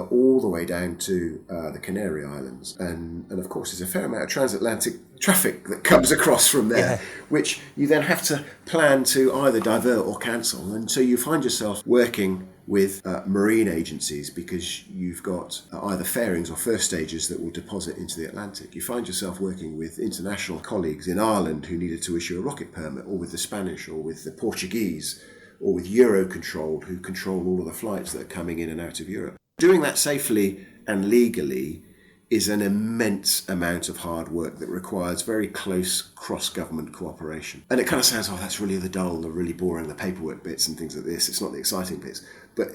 all the way down to the Canary Islands. And of course, there's a fair amount of transatlantic traffic that comes across from there, which you then have to plan to either divert or cancel. And so you find yourself working with marine agencies because you've got either fairings or first stages that will deposit into the Atlantic. You find yourself working with international colleagues in Ireland who needed to issue a rocket permit, or with the Spanish, or with the Portuguese, or with Eurocontrol, who control all of the flights that are coming in and out of Europe. Doing that safely and legally is an immense amount of hard work that requires very close cross-government cooperation. And it kind of sounds, that's really the dull, the really boring, the paperwork bits and things like this. It's not the exciting bits. But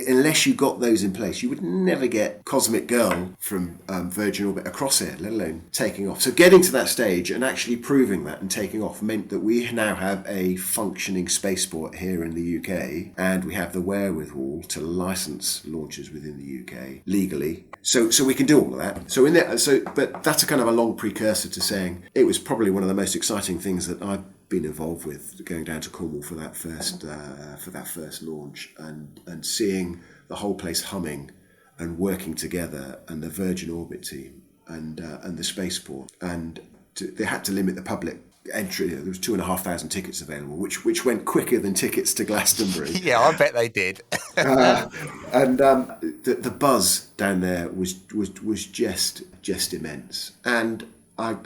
unless you got those in place, you would never get Cosmic Girl from Virgin Orbit across here, let alone taking off. So getting to that stage and actually proving that and taking off meant that we now have a functioning spaceport here in the UK, and we have the wherewithal to license launches within the UK legally. So we can do all of that. But that's a kind of a long precursor to saying it was probably one of the most exciting things that I've been involved with, going down to Cornwall for that first launch and seeing the whole place humming and working together, and the Virgin Orbit team and the spaceport, and they had to limit the public entry. There was 2,500 tickets available, which went quicker than tickets to Glastonbury. Yeah, I bet they did. And the buzz down there was just immense. And I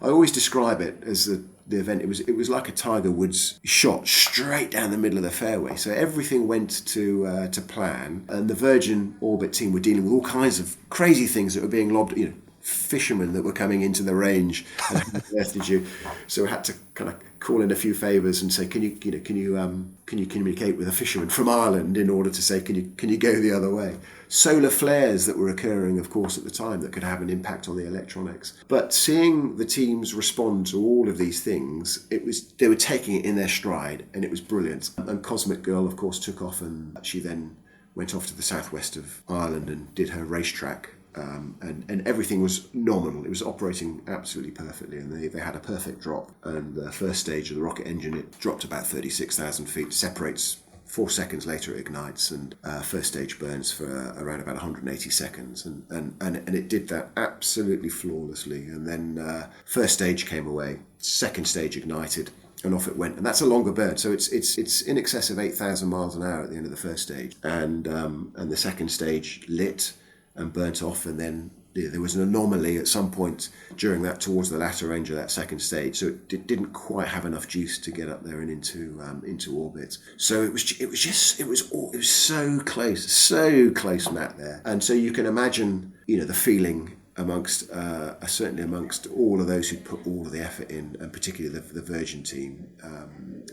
always describe it as the event. It was like a Tiger Woods shot straight down the middle of the fairway. So everything went to plan, and the Virgin Orbit team were dealing with all kinds of crazy things that were being lobbed. Fishermen that were coming into the range and how on earth did you? So we had to kind of call in a few favours and say, can you communicate with a fisherman from Ireland in order to say, can you go the other way? Solar flares that were occurring, of course, at the time that could have an impact on the electronics. But seeing the teams respond to all of these things, they were taking it in their stride, and it was brilliant. And Cosmic Girl, of course, took off, and she then went off to the southwest of Ireland and did her racetrack. And everything was nominal. It was operating absolutely perfectly, and they had a perfect drop. And the first stage of the rocket engine, it dropped about 36,000 feet, separates 4 seconds later, it ignites, and first stage burns for around about 180 seconds, and it did that absolutely flawlessly. And then first stage came away, second stage ignited, and off it went. And that's a longer burn, so it's in excess of 8,000 miles an hour at the end of the first stage, and the second stage lit and burnt off, and then there was an anomaly at some point during that, towards the latter range of that second stage, so it didn't quite have enough juice to get up there and into orbit. So it was so close, Matt, there. And so you can imagine, the feeling amongst certainly amongst all of those who'd put all of the effort in, and particularly the Virgin team,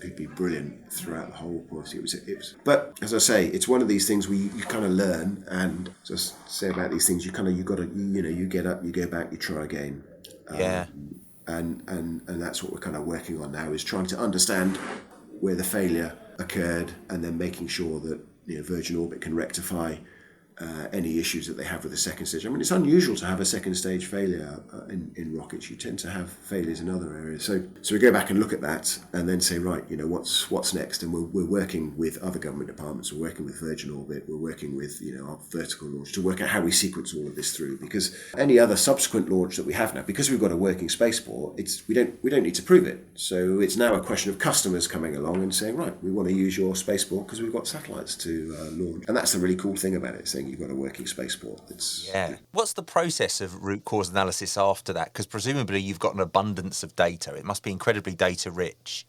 who'd be brilliant throughout the whole course. It was. But as I say, it's one of these things where you kind of learn, and just say about these things, you get up, you go back, you try again. And that's what we're kind of working on now, is trying to understand where the failure occurred, and then making sure that Virgin Orbit can rectify any issues that they have with the second stage. I mean, it's unusual to have a second stage failure in rockets. You tend to have failures in other areas. So we go back and look at that, and then say, right, what's next? And we're working with other government departments. We're working with Virgin Orbit. We're working with our vertical launch to work out how we sequence all of this through. Because any other subsequent launch that we have now, because we've got a working spaceport, we don't need to prove it. So it's now a question of customers coming along and saying, right, we want to use your spaceport because we've got satellites to launch. And that's the really cool thing about it, saying you've got a working spaceport. What's the process of root cause analysis after that? Because presumably you've got an abundance of data. It must be incredibly data rich.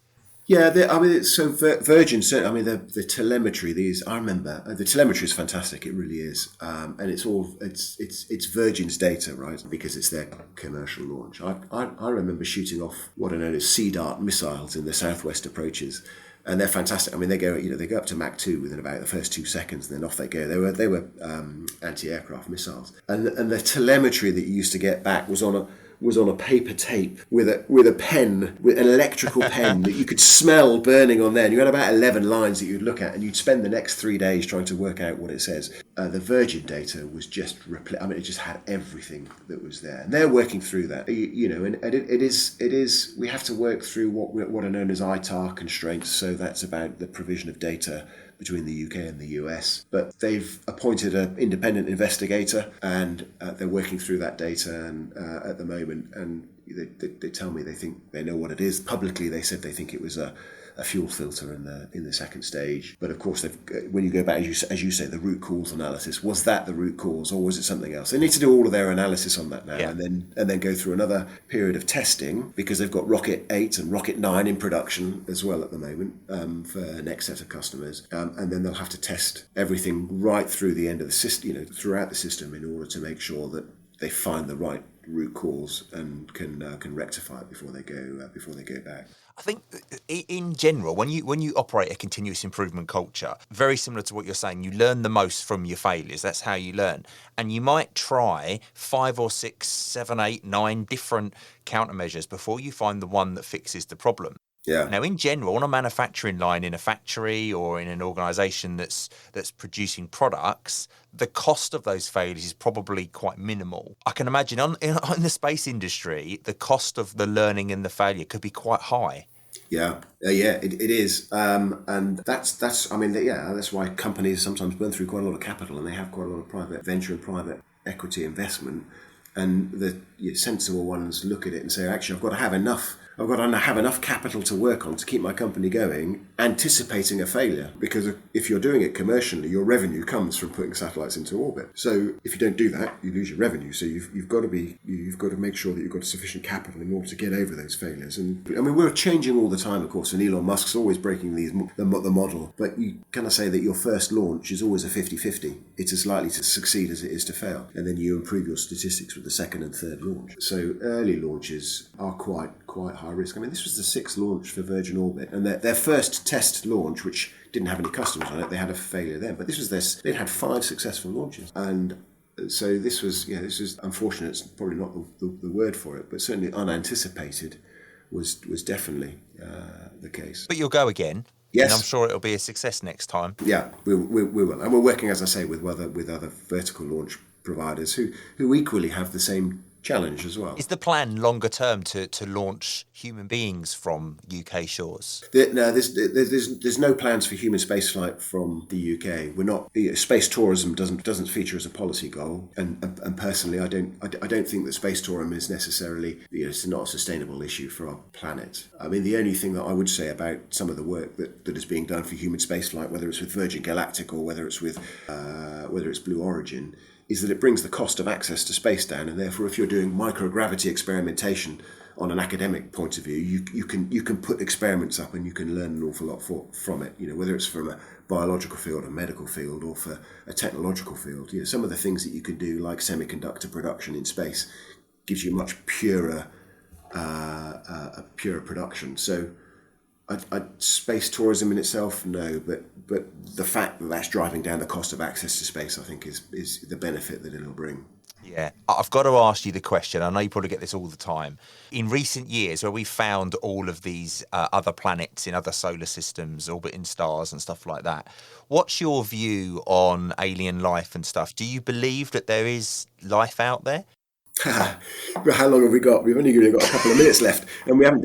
Yeah, Virgin. The telemetry. I remember the telemetry is fantastic. It really is, and it's Virgin's data, right? Because it's their commercial launch. I remember shooting off what are known as Sea Dart missiles in the southwest approaches. And they're fantastic. I mean, they go up to Mach 2 within about the first 2 seconds, and then off they go. They were anti-aircraft missiles, and the telemetry that you used to get back was on a paper tape with a pen, with an electrical pen that you could smell burning on there. And you had about 11 lines that you'd look at, and you'd spend the next 3 days trying to work out what it says. The Virgin data was just it just had everything that was there, and they're working through that. And it is. We have to work through what are known as ITAR constraints. So that's about the provision of data between the UK and the US. But they've appointed an independent investigator, and they're working through that data and at the moment. And they tell me they think they know what it is. Publicly, they said they think it was a fuel filter in the second stage. But of course, when you go back, as you say, the root cause analysis, was that the root cause, or was it something else? They need to do all of their analysis on that now, and then go through another period of testing, because they've got Rocket 8 and Rocket 9 in production as well at the moment for the next set of customers, and then they'll have to test everything right through the end of the system, throughout the system, in order to make sure that they find the right root cause and can rectify it before they go back. I think in general, when you operate a continuous improvement culture, very similar to what you're saying, you learn the most from your failures. That's how you learn. And you might try 5 or 6, 7, 8, 9 different countermeasures before you find the one that fixes the problem. Yeah. Now, in general, on a manufacturing line in a factory or in an organisation that's producing products, the cost of those failures is probably quite minimal. I can imagine in the space industry, the cost of the learning and the failure could be quite high. Yeah, it is, and that's why companies sometimes burn through quite a lot of capital, and they have quite a lot of private venture and private equity investment. And the sensible ones look at it and say, actually, I've got to have enough capital to work on to keep my company going, anticipating a failure. Because if you're doing it commercially, your revenue comes from putting satellites into orbit. So if you don't do that, you lose your revenue. So you've got to make sure that you've got sufficient capital in order to get over those failures. And I mean, we're changing all the time, of course, and Elon Musk's always breaking the model. But you kind of say that your first launch is always a 50-50. It's as likely to succeed as it is to fail. And then you improve your statistics with the second and third launch. So early launches are quite high risk. I mean, this was the 6th launch for Virgin Orbit, and their first test launch, which didn't have any customers on it, they had a failure then. But this was they'd had 5 successful launches, and so this was unfortunate. It's probably not the word for it, but certainly unanticipated was definitely the case. But you'll go again. Yes. And I'm sure it'll be a success next time. Yeah, we will, and we're working, as I say, with other vertical launch providers who equally have the same challenge as well. Is the plan longer term to launch human beings from UK shores? No, there's no plans for human spaceflight from the UK. We're not. Space tourism doesn't feature as a policy goal, and personally, I don't think that space tourism is necessarily it's not a sustainable issue for our planet. I mean, the only thing that I would say about some of the work that is being done for human spaceflight, whether it's with Virgin Galactic or whether it's with Blue Origin, is that it brings the cost of access to space down, and therefore if you're doing microgravity experimentation on an academic point of view, you can put experiments up and you can learn an awful lot from it, whether it's from a biological field, a medical field, or for a technological field. Some of the things that you can do, like semiconductor production in space, gives you much purer production. So space tourism in itself, no, but the fact that that's driving down the cost of access to space, I think, is the benefit that it'll bring. Yeah, I've got to ask you the question. I know you probably get this all the time. In recent years, where we found all of these other planets in other solar systems, orbiting stars and stuff like that, what's your view on alien life and stuff? Do you believe that there is life out there? How long have we got? We've only really got a couple of minutes left, and we haven't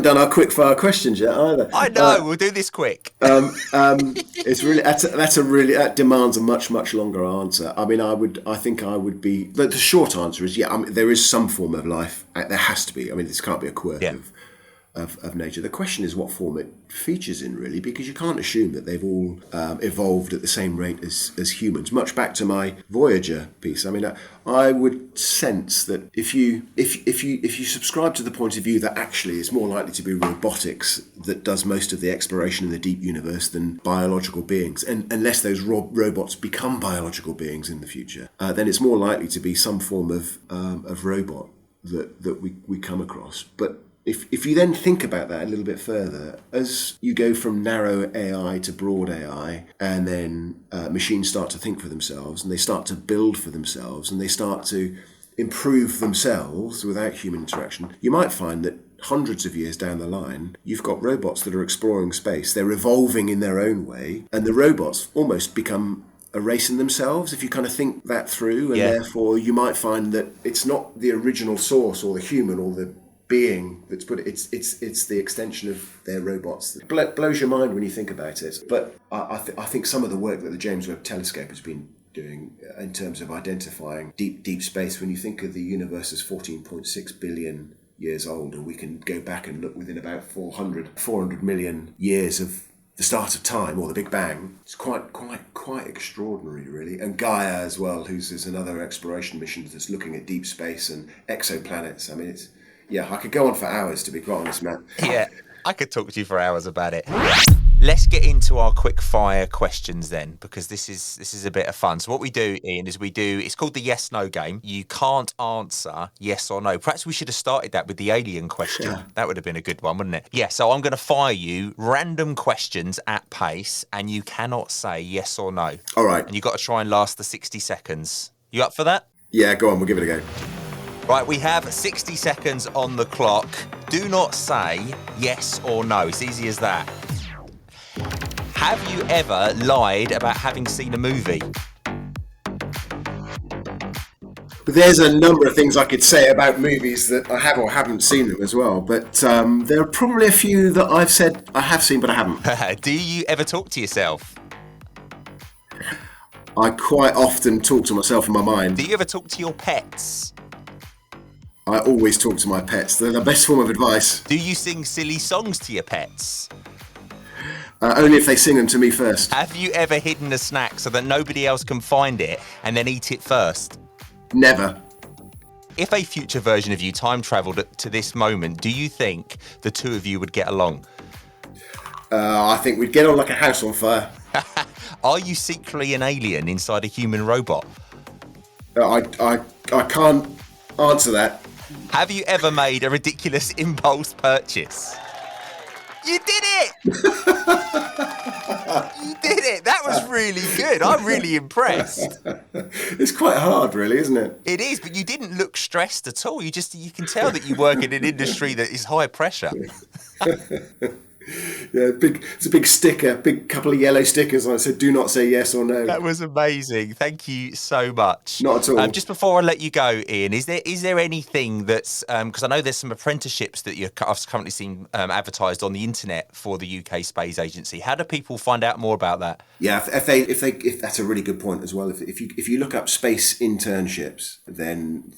done our quick fire questions yet either. I know. We'll do this quick. It's really that demands a much longer answer. I mean, I think I would be. But the short answer is there is some form of life. There has to be. I mean, this can't be a quirk of nature. The question is what form it features in, really, because you can't assume that they've all evolved at the same rate as humans. Much back to my Voyager piece. I mean, I would sense that if you subscribe to the point of view that actually it's more likely to be robotics that does most of the exploration in the deep universe than biological beings, and unless those robots become biological beings in the future, then it's more likely to be some form of robot that we come across. But if you then think about that a little bit further, as you go from narrow AI to broad AI, and then machines start to think for themselves, and they start to build for themselves, and they start to improve themselves without human interaction, you might find that hundreds of years down the line, you've got robots that are exploring space. They're evolving in their own way, and the robots almost become a race in themselves, if you kind of think that through, and therefore you might find that it's not the original source or the human or the being that's put it's the extension of their robots. It blows your mind when you think about it. But I think some of the work that the James Webb Telescope has been doing in terms of identifying deep space, when you think of the universe as 14.6 billion years old, and we can go back and look within about 400 million years of the start of time, or the Big Bang, it's quite extraordinary, really. And Gaia as well, who's another exploration mission that's looking at deep space and exoplanets. I mean, it's I could go on for hours, to be quite honest, Matt. Yeah, I could talk to you for hours about it. Let's get into our quick fire questions then, because this is a bit of fun. So what we do, Ian, is it's called the yes/no game. You can't answer yes or no. Perhaps we should have started that with the alien question. Yeah. That would have been a good one, wouldn't it? Yeah, so I'm going to fire you random questions at pace, and you cannot say yes or no. All right. And you've got to try and last the 60 seconds. You up for that? Yeah, go on, we'll give it a go. Right, we have 60 seconds on the clock. Do not say yes or no. It's easy as that. Have you ever lied about having seen a movie? There's a number of things I could say about movies that I have or haven't seen them as well, but there are probably a few that I've said I have seen but I haven't. Do you ever talk to yourself? I quite often talk to myself in my mind. Do you ever talk to your pets? I always talk to my pets. They're the best form of advice. Do you sing silly songs to your pets? Only if they sing them to me first. Have you ever hidden a snack so that nobody else can find it and then eat it first? Never. If a future version of you time travelled to this moment, do you think the two of you would get along? I think we'd get on like a house on fire. Are you secretly an alien inside a human robot? I can't answer that. Have you ever made a ridiculous impulse purchase? You did it! You did it! That was really good. I'm really impressed. It's quite hard, really, isn't it? It is, but you didn't look stressed at all. You can tell that you work in an industry that is high pressure. Yeah, it's a big sticker, big couple of yellow stickers. And I said, do not say yes or no. That was amazing. Thank you so much. Not at all. Just before I let you go, Ian, is there anything that's, because I know there's some apprenticeships that I've currently seen advertised on the internet for the UK Space Agency. How do people find out more about that? Yeah, if that's a really good point as well. If you look up space internships, then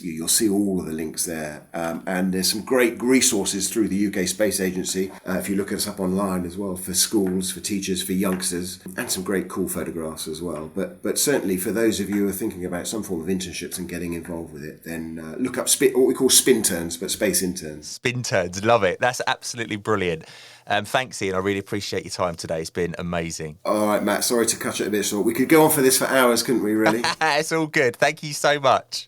you'll see all of the links there, and there's some great resources through the UK Space Agency. If you look us up up online as well for schools, for teachers, for youngsters, and some great cool photographs as well. But certainly for those of you who are thinking about some form of internships and getting involved with it, then look up what we call spin turns, but space interns. Spin turns, love it. That's absolutely brilliant. Thanks, Ian. I really appreciate your time today. It's been amazing. All right, Matt, sorry to cut it a bit short. We could go on for this for hours, couldn't we, really? It's all good. Thank you so much.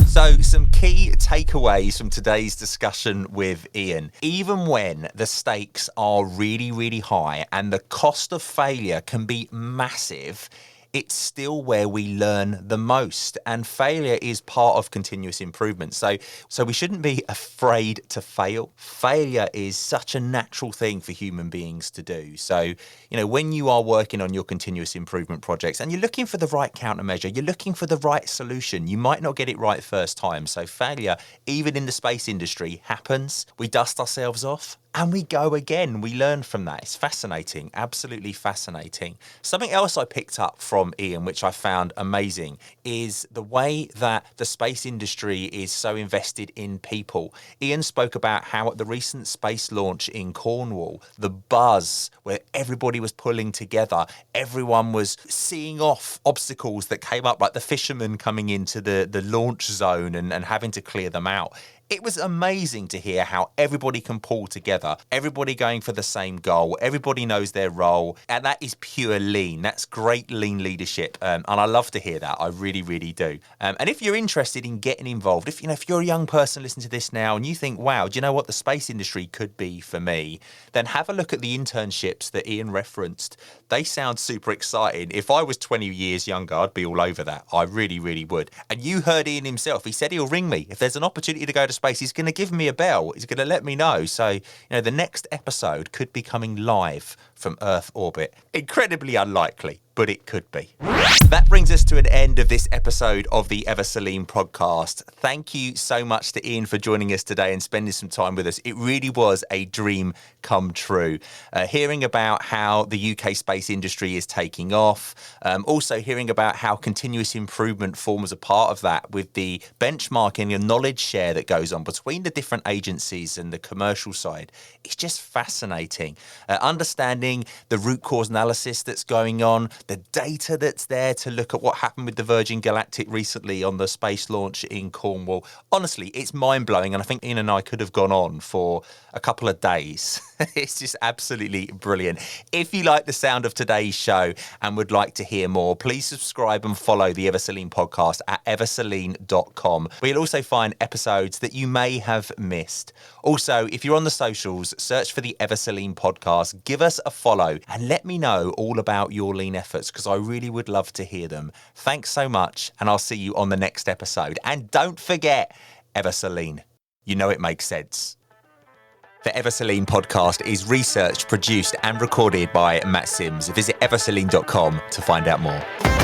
So, some key takeaways from today's discussion with Ian. Even when the stakes are really, really high and the cost of failure can be massive, it's still where we learn the most, and failure is part of continuous improvement. So we shouldn't be afraid to fail. Failure is such a natural thing for human beings to do. So, when you are working on your continuous improvement projects and you're looking for the right countermeasure, you're looking for the right solution, you might not get it right first time. So failure, even in the space industry, happens. We dust ourselves off and we go again. We learn from that. It's fascinating, absolutely fascinating. Something else I picked up from Ian, which I found amazing, is the way that the space industry is so invested in people. Ian spoke about how at the recent space launch in Cornwall, the buzz where everybody was pulling together, everyone was seeing off obstacles that came up, like the fishermen coming into the launch zone and having to clear them out. It was amazing to hear how everybody can pull together, everybody going for the same goal, everybody knows their role, and that is pure lean. That's great lean leadership, and I love to hear that. I really, really do. And if you're interested in getting involved, if you're a young person listening to this now and you think, wow, do you know what the space industry could be for me, then have a look at the internships that Ian referenced. They sound super exciting. If I was 20 years younger, I'd be all over that. I really, really would. And you heard Ian himself. He said he'll ring me. If there's an opportunity to go to space, he's going to give me a bell. He's going to let me know. So, the next episode could be coming live from Earth orbit. Incredibly unlikely, but it could be. That brings us to an end of this episode of the Ever Celine podcast. Thank you so much to Ian for joining us today and spending some time with us. It really was a dream come true. Hearing about how the UK space industry is taking off, also hearing about how continuous improvement forms a part of that with the benchmarking and knowledge share that goes on between the different agencies and the commercial side. It's just fascinating. Understanding the root cause analysis that's going on, the data that's there to look at what happened with the Virgin Galactic recently on the space launch in Cornwall. Honestly, it's mind-blowing, and I think Ian and I could have gone on for a couple of days. It's just absolutely brilliant. If you like the sound of today's show and would like to hear more, please subscribe and follow the Ever Celine podcast at everceline.com, where you'll also find episodes that you may have missed. Also, if you're on the socials, search for the Ever Celine podcast, give us a follow, and let me know all about your lean efforts, because I really would love to hear them. Thanks so much, and I'll see you on the next episode. And don't forget, Ever Celine. You know it makes sense. The Ever Celine podcast is researched, produced, and recorded by Matt Sims. Visit everceline.com to find out more.